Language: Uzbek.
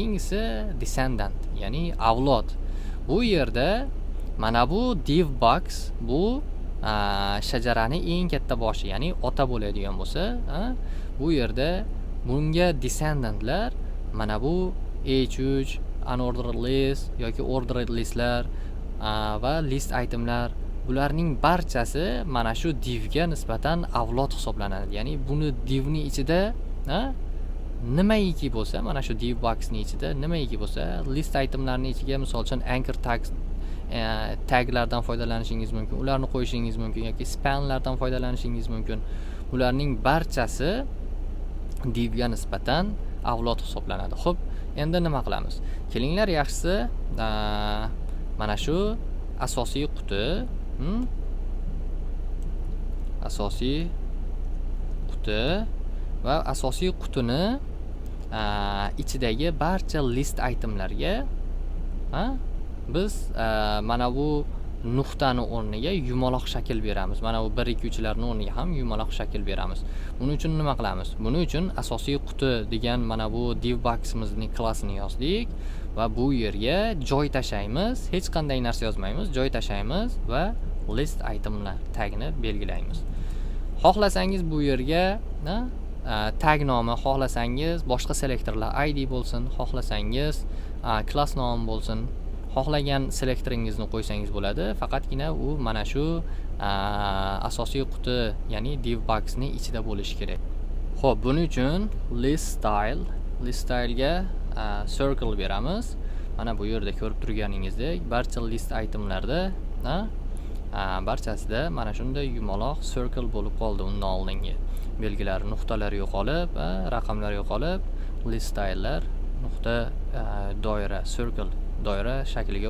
Keyingisi descendant, ya'ni avlod. Bu yerda mana bu div box bu shajarani eng katta boshi, ya'ni ota bo'ladigan bo'lsa, bu yerda bunga descendantlar mana bu h3 unordered list yoki ordered listlar va list itemlar, bularning barchasi mana shu divga nisbatan avlod hisoblanadi. Ya'ni buni divning ichida nimaiki bo'lsa, mana shu div boxning ichida nimaiki bo'lsa, list itemlarning ichiga misol uchun anchor taglardan foydalanishingiz mumkin, ularni qo'yishingiz mumkin yoki spanlardan foydalanishingiz mumkin. Bularning barchasi divga nisbatan avlod hisoblanadi. Xo'p, endi nima qilamiz? Kelinglar, yaxshisi mana shu asosiy quti, asosiy quti va asosiy qutini ichidagi barcha list itemlarga biz mana bu nuqtani o'rniga yumaloq shakl beramiz. Mana bu 1 2 3larning o'rniga ham yumaloq shakl beramiz. Buning uchun nima qilamiz? Buning uchun asosiy quti degan mana bu div boximizning klassini yozdik va bu yerga joy tashlaymiz. Hech qanday narsa yozmaymiz, joy tashlaymiz va list itemlar tagini belgilaymiz. Xohlasangiz bu yerga tag nomi, xohlasangiz boshqa selektorlar id bo'lsin, xohlasangiz class nomi bo'lsin, xohlagan selektoringizni qo'ysangiz bo'ladi. Faqatgina u mana shu asosiy quti, ya'ni div boxning ichida bo'lishi kerak. Xo'p, buning uchun list style'ga circle beramiz. Mana bu yerda ko'rib turganingizdek, barcha list itemlarda barchasida mana shunday yumaloq circle bo'lib qoldi. Undan oldingi belgilar, nuqtalar yo'qolib, raqamlar yo'qolib, list style'lar nuqta doira, circle doira shakliga